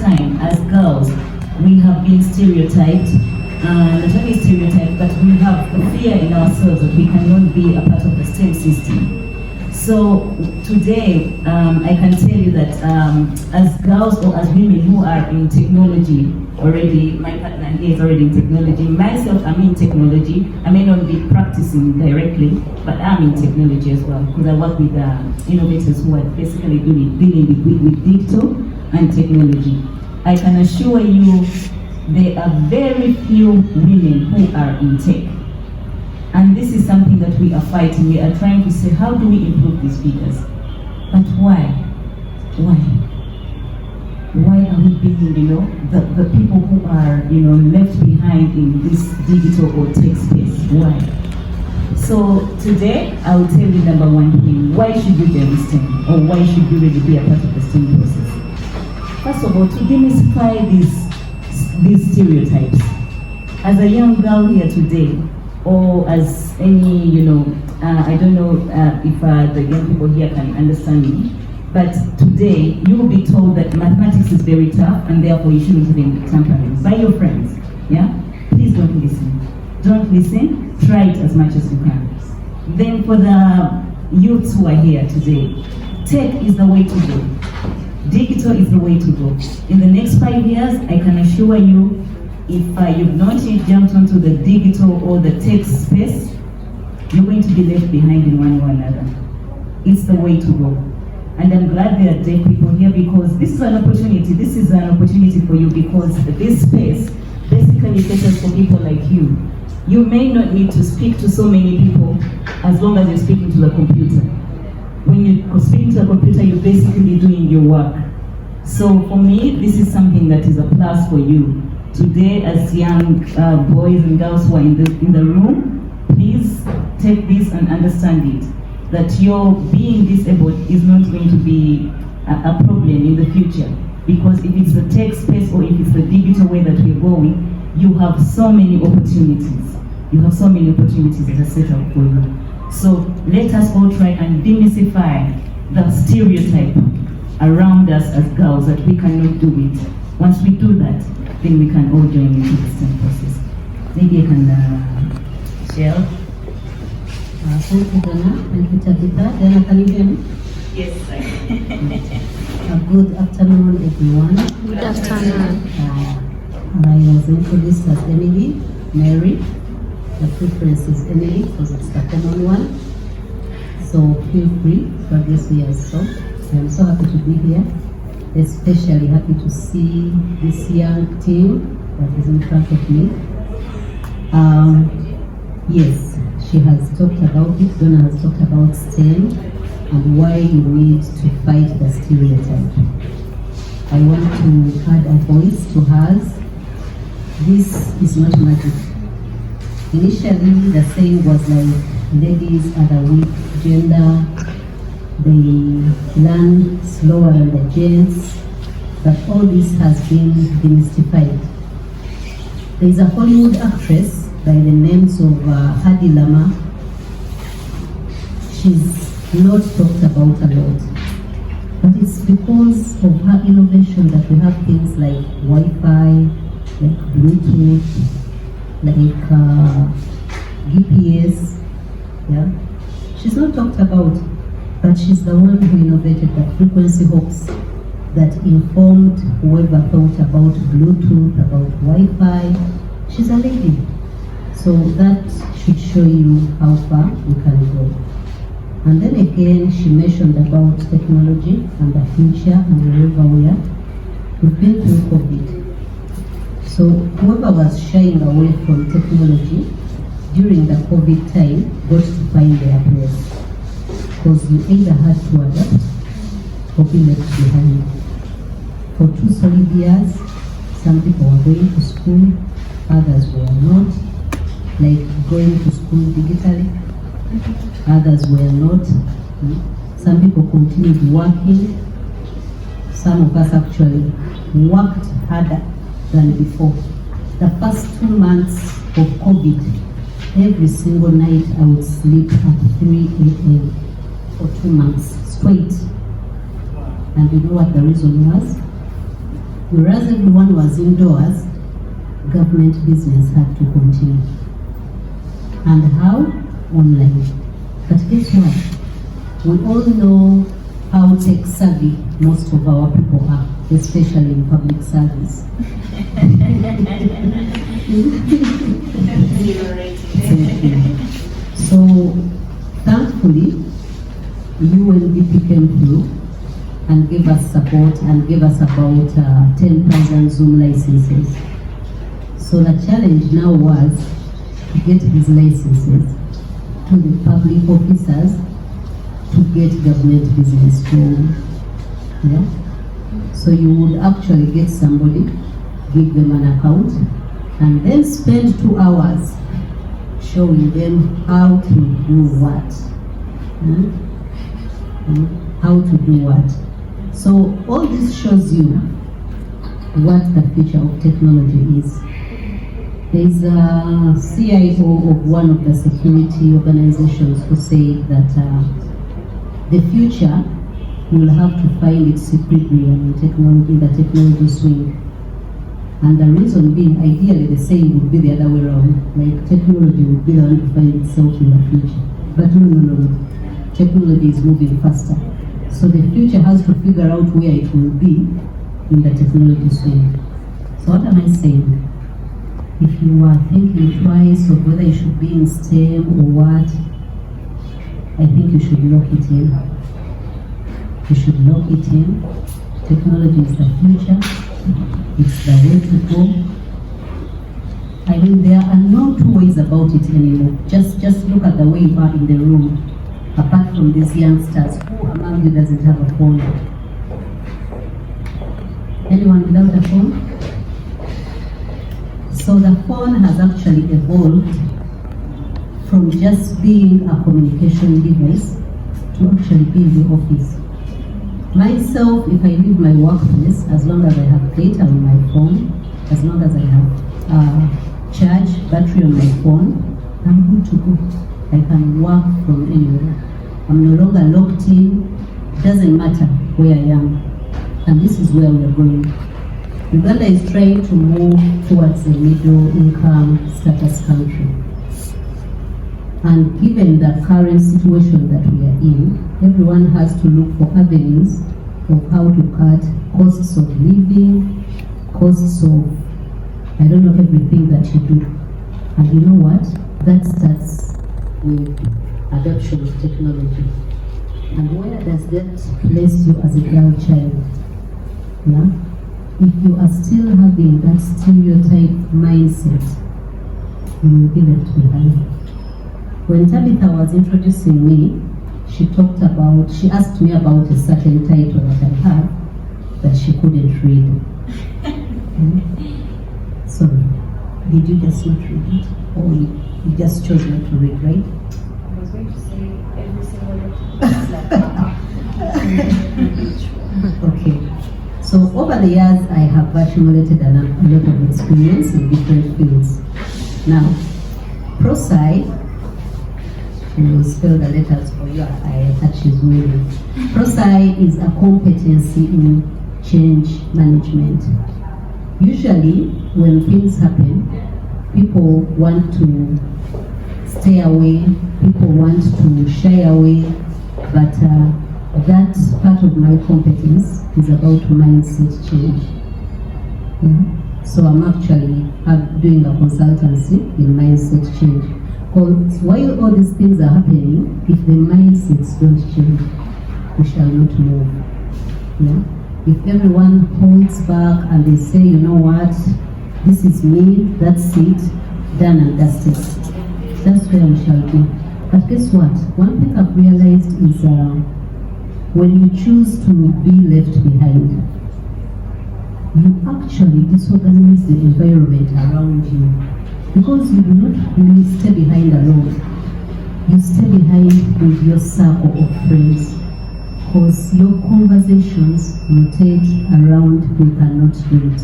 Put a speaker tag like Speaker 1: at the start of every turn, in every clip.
Speaker 1: time, as girls, we have been stereotyped. Not only stereotyped, but we have a fear in ourselves that we cannot be a part of the STEM system. So today, I can tell you that as girls or as women who are in technology already, my partner here is already in technology, myself, I'm in technology. I may not be practicing directly, but I'm in technology as well, because I work with innovators who are basically dealing with digital and technology. I can assure you there are very few women who are in tech. And this is something that we are fighting. We are trying to say, how do we improve these figures? But why? Why? Why are we being, the people who are, left behind in this digital or tech space? Why? So today, I will tell you number one thing. Why should you be in STEM? Or why should you really be a part of the STEM process? First of all, to demystify these stereotypes. As a young girl here today, or as any, I don't know if the young people here can understand me, but today you will be told that mathematics is very tough and therefore you shouldn't even tamper it by your friends. Yeah? Please don't listen. Don't listen. Try it as much as you can. Then for the youths who are here today, tech is the way to go. Digital is the way to go. In the next 5 years, I can assure you, if you've not yet jumped onto the digital or the tech space, you're going to be left behind in one way or another. It's the way to go. And I'm glad there are deaf people here, because this is an opportunity. This is an opportunity for you, because this space basically caters for people like you. You may not need to speak to so many people as long as you're speaking to the computer. When you're speaking to the computer, you're basically doing your work. So for me, this is something that is a plus for you. Today, as young boys and girls who are in the room, please take this and understand it, that your being disabled is not going to be a problem in the future. Because if it's the tech space or if it's the digital way that we're going, you have so many opportunities. You have so many opportunities that are set up for you. So let us all try and demystify the stereotype around us as girls that we cannot do it. Once we do that, then we can all join into the STEM process. Maybe I can share.
Speaker 2: Thank you, Dana. Thank you, Tabitha. Dana, can you hear me?
Speaker 1: Yes, I can.
Speaker 2: Good afternoon, everyone.
Speaker 3: Good afternoon.
Speaker 2: I was introduced as Emily, Mary. The preference is Emily because it's the common one. So feel free to address me as so. I'm so happy to be here. Especially happy to see this young team that is in front of me. Yes, she has talked about it. Donna has talked about STEM and why you need to fight the stereotype. I want to add a voice to hers. This is not magic. Initially, the saying was like, ladies are the weak gender, they learn slower than the gents, but all this has been demystified. There is a Hollywood actress by the names of Hadi Lama. She's not talked about a lot, but it's because of her innovation that we have things like Wi-Fi, like Bluetooth, like GPS. Yeah, she's not talked about, but she's the one who innovated the frequency hops that informed whoever thought about Bluetooth, about Wi-Fi. She's a lady. So that should show you how far we can go. And then again, she mentioned about technology and the future and wherever we are. We've been through COVID. So whoever was shying away from technology during the COVID time got to find their place. Because you either had to adapt or be left behind. For 2 solid years, some people were going to school, others were not, like going to school digitally, others were not. Some people continued working. Some of us actually worked harder than before. The first 2 months of COVID, every single night I would sleep at 3 a.m. for 2 months straight. And you know what the reason was? Whereas everyone was indoors, government business had to continue. And how? Online. But guess what? We all know how tech savvy most of our people are, especially in public service. So, thankfully, UNDP came through and gave us support and gave us about 10,000 Zoom licenses. So the challenge now was to get these licenses to the public officers to get government business going. Yeah? So you would actually get somebody, give them an account, and then spend 2 hours showing them how to do what. How to do what. So all this shows you what the future of technology is. There is a CIO of one of the security organizations who said that the future will have to find its equilibrium in technology, the technology swing. And the reason being, ideally the saying would be the other way around, like technology would be the one to find itself in the future. But no. Technology is moving faster. So the future has to figure out where it will be in the technology swing. So what am I saying? If you are thinking twice of whether you should be in STEM or what, I think you should lock it in. You should lock it in. Technology is the future. It's the way to go. I mean, there are no two ways about it anymore. Just look at the way you are in the room. Apart from these youngsters, who among you doesn't have a phone? Anyone without a phone? So the phone has actually evolved from just being a communication device to actually being the office. Myself, if I leave my workplace, as long as I have data on my phone, as long as I have charge battery on my phone, I'm good to go. I can work from anywhere. I'm no longer locked in. It doesn't matter where I am. And this is where we are going. Uganda is trying to move towards a middle income status country. And given the current situation that we are in, everyone has to look for avenues of how to cut costs of living, costs of, I don't know, everything that you do. And you know what? That starts with adoption of technology. And where does that place you as a girl child? Yeah? If you are still having that stereotype mindset, you will be left behind. When Tabitha was introducing me, she asked me about a certain title that I have that she couldn't read. Sorry, did you just not read it? Or you just chose not to read, right?
Speaker 3: I was going to say every single letter.
Speaker 2: Okay. So over the years, I have accumulated a lot of experience in different fields. Now, ProSci, and we'll spell the letters for you, I touch is moving. ProSci is a competency in change management. Usually, when things happen, people want to stay away, people want to shy away, but that part of my competence is about mindset change. So I'm actually doing a consultancy in mindset change. Because while all these things are happening, if the mindsets don't change, we shall not move. Yeah? If everyone holds back and they say, you know what, this is me, that's it, done and dusted, that's where we shall be. But guess what? One thing I've realized is when you choose to be left behind, you actually disorganize the environment around you. Because you do not really stay behind alone. You stay behind with your circle of friends. Because your conversations rotate around we cannot do it.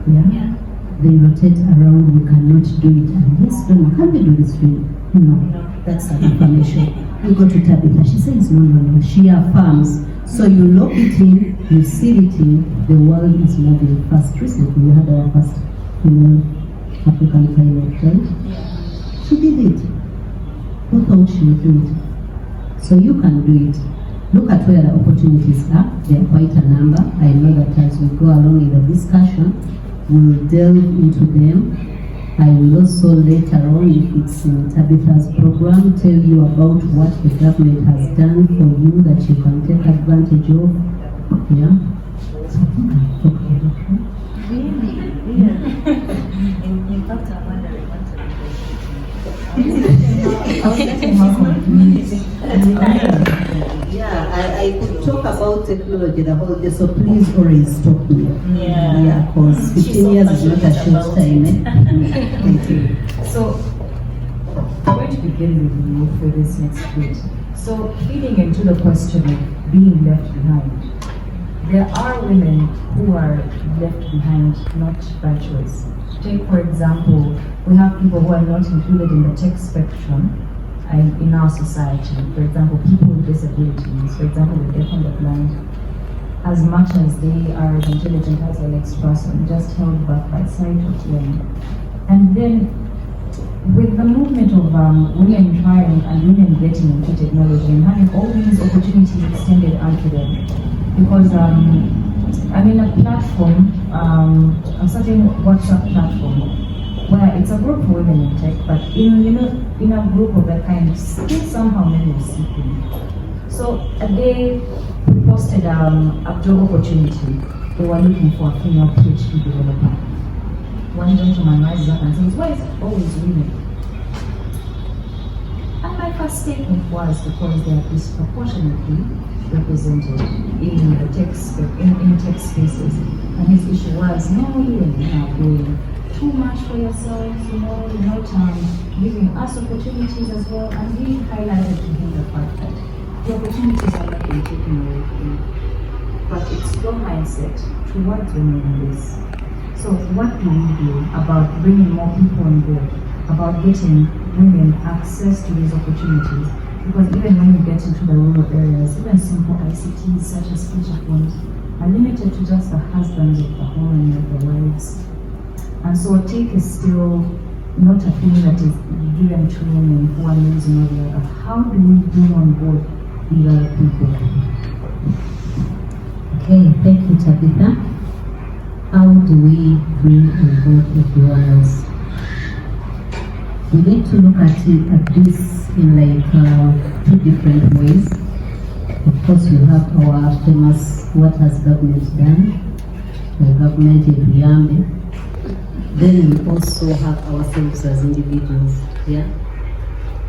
Speaker 2: Yeah? They rotate around we cannot do it. And yes, no, can we do this thing? No, that's an information. You go to Tabitha, she says no. She affirms. So you lock it in lucidity, the world is moving fast. Recently, we had our first female African pilot, right? She did it. Who thought she would do it? So you can do it. Look at where the opportunities are. There are quite a number. I know that as we go along in the discussion, we'll delve into them. I will also later on, if it's in Tabitha's program, tell you about what the government has done for you that you can take advantage of. Yeah?
Speaker 3: Really? Yeah. In fact, I'm wondering what
Speaker 2: Yeah, I could talk about technology the whole day, so please always stop me. Yeah, because 15 years is not a short time. Thank you.
Speaker 1: So, I'm going to begin with you for this next bit. So, feeding into the question of being left behind, there are women who are left behind not by choice. Take, for example, we have people who are not included in the tech spectrum in our society. For example, people with disabilities, for example, the deaf and the blind. As much as they are as intelligent as the next person, just held back by sight or hearing. And then, with the movement of women trying and women getting into technology and having all these opportunities extended onto them, because I'm in a platform, a certain WhatsApp platform, where it's a group for women in tech, but in a group of that kind, still somehow men are seeking. So they posted a job opportunity. They were looking for a female PhD developer. One gentleman rises up and says, "Why is it always women?" And my first statement was because they are disproportionately represented in the tech spaces. And his issue was, no, women are doing too much for yourselves, you're not giving us opportunities as well. And we highlighted to him the fact that the opportunities are not being taken away from you, but it's your mindset towards women in this. So what do we do about bringing more people on board, about getting women access to these opportunities? Because even when you get into the rural areas, even simple ICTs such as feature phones are limited to just the husbands of the home and of the wives. And so tech is still not a thing that is given to women who are losing all the other. How do we bring on board these other people?
Speaker 2: Okay, thank you, Tabitha. How do we bring on board everyone else? We need to look at this in like two different ways. Of course, we have our famous "What has government done?" The government in Yambi. Then we also have ourselves as individuals. Yeah.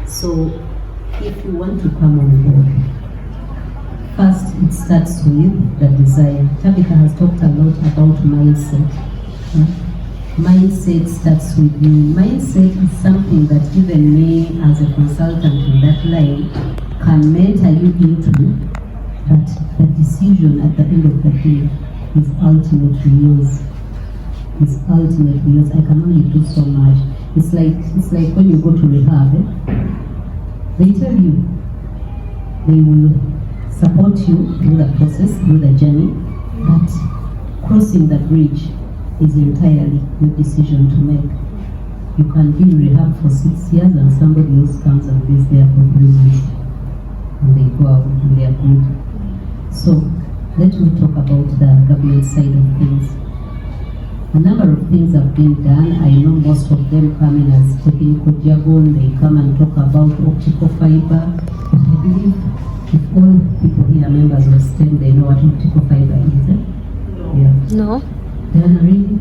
Speaker 2: So, if you want to come on board, first it starts with the desire. Tabitha has talked a lot about mindset. Mindset starts with you. Mindset is something that even me as a consultant in that line can mentor you into, but the decision at the end of the day is ultimately yours. It's ultimately yours. I can only do so much. It's like when you go to rehab, they tell you they will support you through the process, through the journey, but crossing the bridge is entirely your decision to make. You can be in rehab for 6 years and somebody else comes and is there for 3 months and they go out and they are good. So let me talk about the government side of things. A number of things have been done. I know most of them come in as technical jargon. They come and talk about optical fiber. But I believe if all people here are members of STEM, they know what optical fiber is. Eh? Yeah.
Speaker 4: No.
Speaker 2: Then really?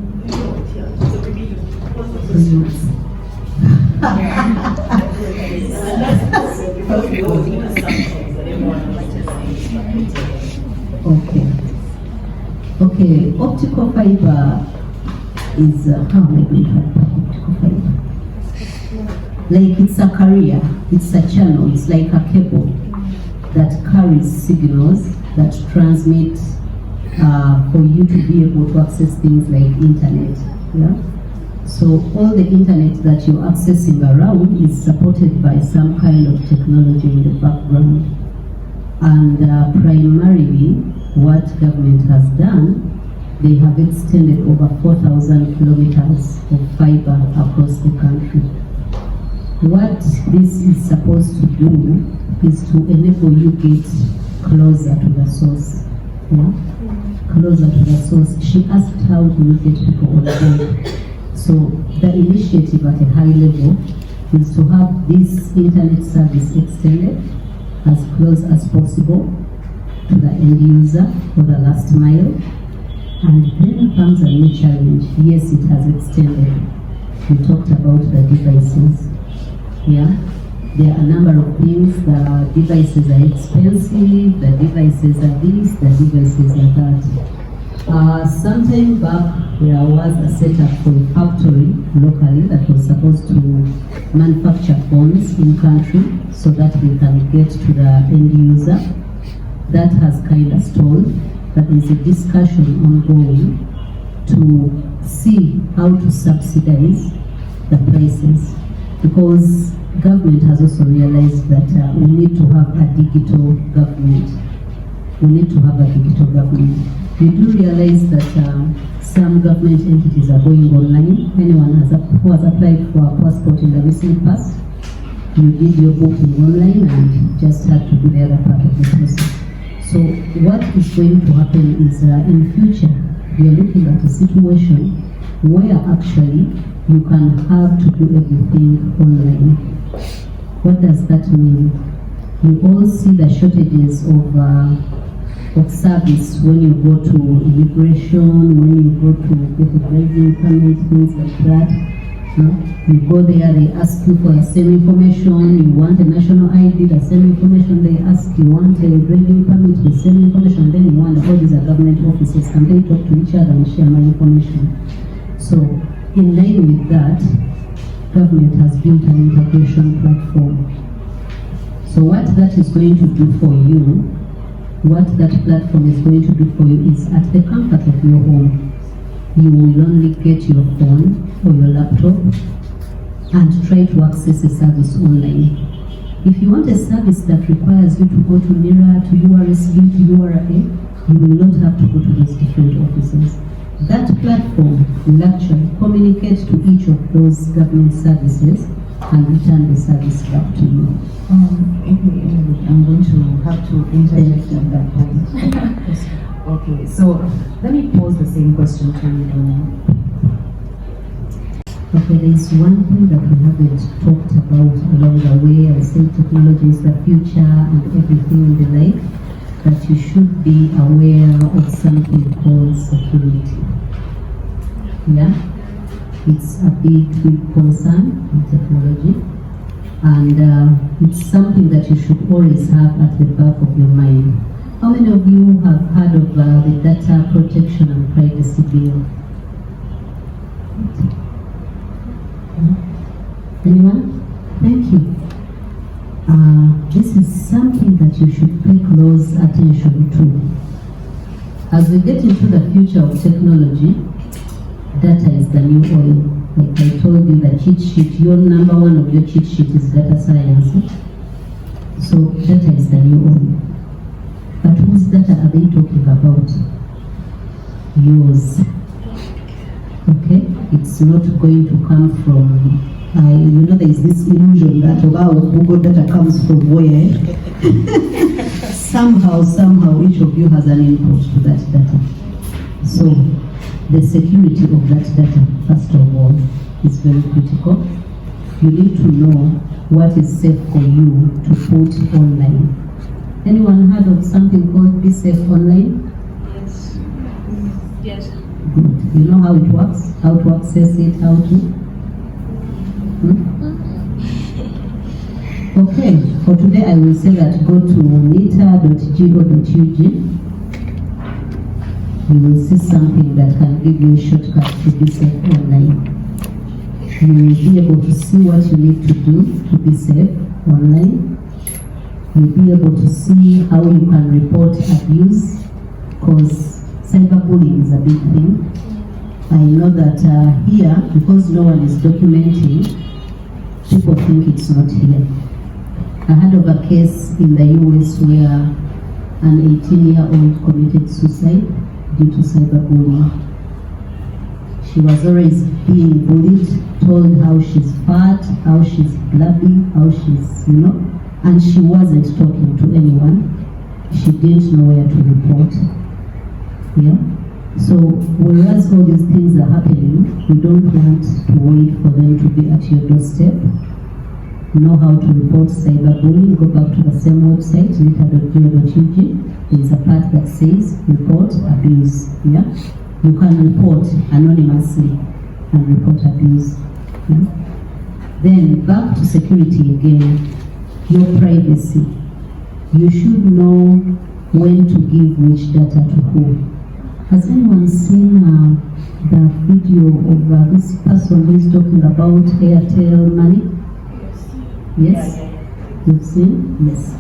Speaker 2: Okay, optical fiber is how am I going to talk about optical fiber? Like it's a carrier, it's a channel, it's like a cable that carries signals that transmit for you to be able to access things like internet. Yeah. So all the internet that you're accessing around is supported by some kind of technology in the background, and primarily what government has done, they have extended over 4,000 kilometers of fiber across the country. What this is supposed to do is to enable you get closer to the source. Yeah? Closer to the source. She asked, how do you get people on board? So the initiative at a high level is to have this internet service extended as close as possible to the end user for the last mile. And then comes a new challenge. Yes, it has extended. We talked about the devices. Yeah, there are a number of things. The devices are expensive, the devices are this, the devices are that. Sometime back, there was a setup for a factory locally that was supposed to manufacture phones in country so that they can get to the end user. That has kind of stalled, but there's a discussion ongoing to see how to subsidize the prices, because government has also realized that we need to have a digital government. We need to have a digital government. We do realize that some government entities are going online. Anyone who has applied for a passport in the recent past, you did your booking online and just had to do the other part of the process. So what is going to happen is in future, we are looking at a situation where actually you can have to do everything online. What does that mean? You all see the shortages of service when you go to immigration, when you go to get a driving permit, things like that. You go there, they ask you for the same information. You want a national ID, the same information they ask. You want a driving permit, the same information. Then you wonder, all these are government offices, can they talk to each other and share my information? So in line with that, government has built an integration platform. So what that is going to do for you, what that platform is going to do for you is at the comfort of your home, you will only get your phone or your laptop and try to access a service online. If you want a service that requires you to go to Mira, to URSB, to URA, you will not have to go to those different offices. That platform will actually communicate to each of those government services and return the service back to you.
Speaker 3: I'm going to have to interject at that point. Okay, so let me pose the same question to you.
Speaker 2: Okay, there is one thing that we haven't talked about along the way. I say technology is the future and everything in the life, that you should be aware of something called security. Yeah? It's a big concern in technology, and it's something that you should always have at the back of your mind. How many of you have heard of the Data Protection and Privacy Bill? Anyone? Thank you. This is something that you should pay close attention to. As we get into the future of technology, data is the new oil. Like I told you, the cheat sheet, your number one of your cheat sheet is data science. So data is the new oil. But whose data are they talking about? Yours. Okay? It's not going to come from, there is this illusion that, Google data comes from where? somehow each of you has an input to that data. So the security of that data, first of all, is very critical. You need to know what is safe for you to put online. Anyone heard of something called Be Safe Online?
Speaker 3: Yes. Yes.
Speaker 2: Good. You know how it works? How to access it? How to? Okay. For today, I will say that go to nita.go.ug. You will see something that can give you a shortcut to Be Safe Online. You will be able to see what you need to do to be safe online. You'll be able to see how you can report abuse, because cyberbullying is a big thing. I know that here, because no one is documenting, people think it's not here. I heard of a case in the US where an 18-year-old committed suicide due to cyberbullying. She was always being bullied, told how she's fat, how she's blubby, how she's, and she wasn't talking to anyone. She didn't know where to report. Yeah. So whereas all these things are happening, we don't want to wait for them to be at your doorstep. Know how to report cyberbullying. Go back to the same website, lita.go.ug. There is a part that says report abuse. Yeah. You can report anonymously and report abuse. Yeah? Then back to security again, your privacy. You should know when to give which data to who. Has anyone seen the video of this person who is talking about Airtel money? Yes? You've seen? Yes.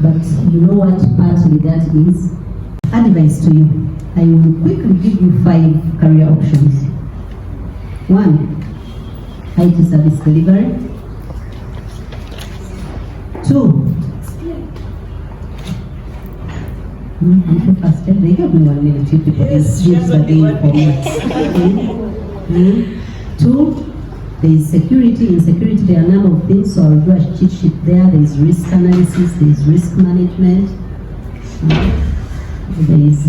Speaker 2: But you know what partly that is? Advice to you. I will quickly give you 5 career options. 1, IT service delivery. 2, I'm so fast. They gave me 1 minute. You people use the day for me. 2, there is security. In security, there are a number of things, so I'll do a cheat sheet there. There is risk analysis, there is risk management. There is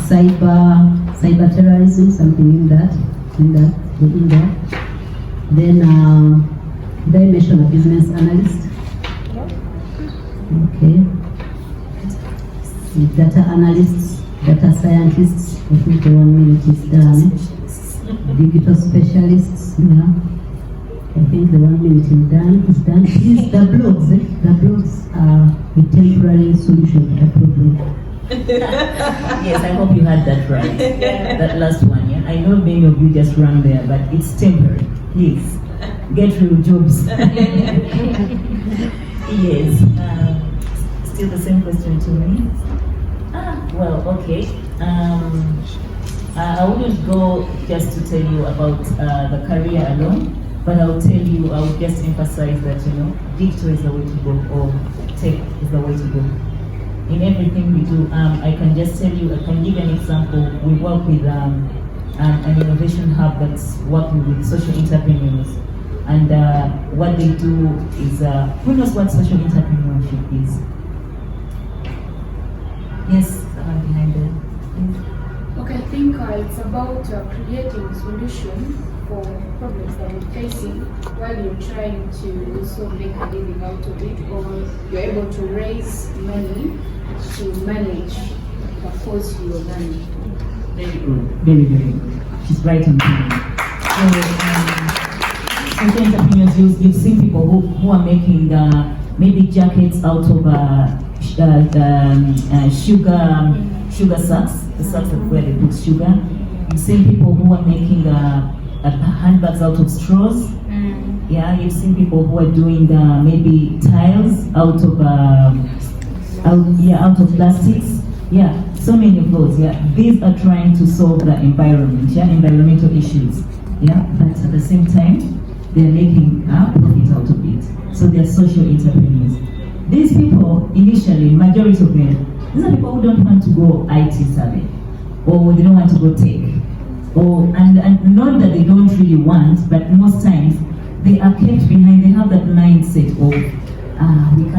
Speaker 2: cyber terrorism, something in there. Then did I mention a business analyst? Okay. Data analysts, data scientists, I think the 1 minute is done. Digital specialists, yeah. I think the 1 minute is done. Please, the blogs are a temporary solution to the problem.
Speaker 1: Yes, I hope you had that right. That last one, yeah. I know many of you just ran there, but it's temporary. Please, get real jobs. Yes. Still the same question to me. Well, okay. I wouldn't go just to tell you about the career alone, but I will just emphasize that, digital is the way to go, or tech is the way to go. In everything we do, I can just tell you, I can give an example. We work with an innovation hub that's working with social entrepreneurs. And what they do is, who knows what social entrepreneurship is? Yes, someone behind there.
Speaker 4: Okay, I think it's about creating a solution for problems that we're facing while you're trying to also make a living out of it, or you're able to raise money to manage the cost you're running.
Speaker 1: Very good, very, very good. She's right on time. So, social entrepreneurs, you've seen people who are making maybe jackets out of sugar sacks, the sacks where they put sugar. You've seen people who are making handbags out of straws. Yeah, you've seen people who are doing maybe tiles out of plastics. Yeah, so many of those. Yeah, these are trying to solve the environment. Yeah, environmental issues. Yeah, but at the same time, they're making a profit out of it. So they're social entrepreneurs. These people, initially, majority of them, these are people who don't want to go IT survey, or they don't want to go tech, and not that they don't really want, but most times they are kept behind. They have that mindset of we can't.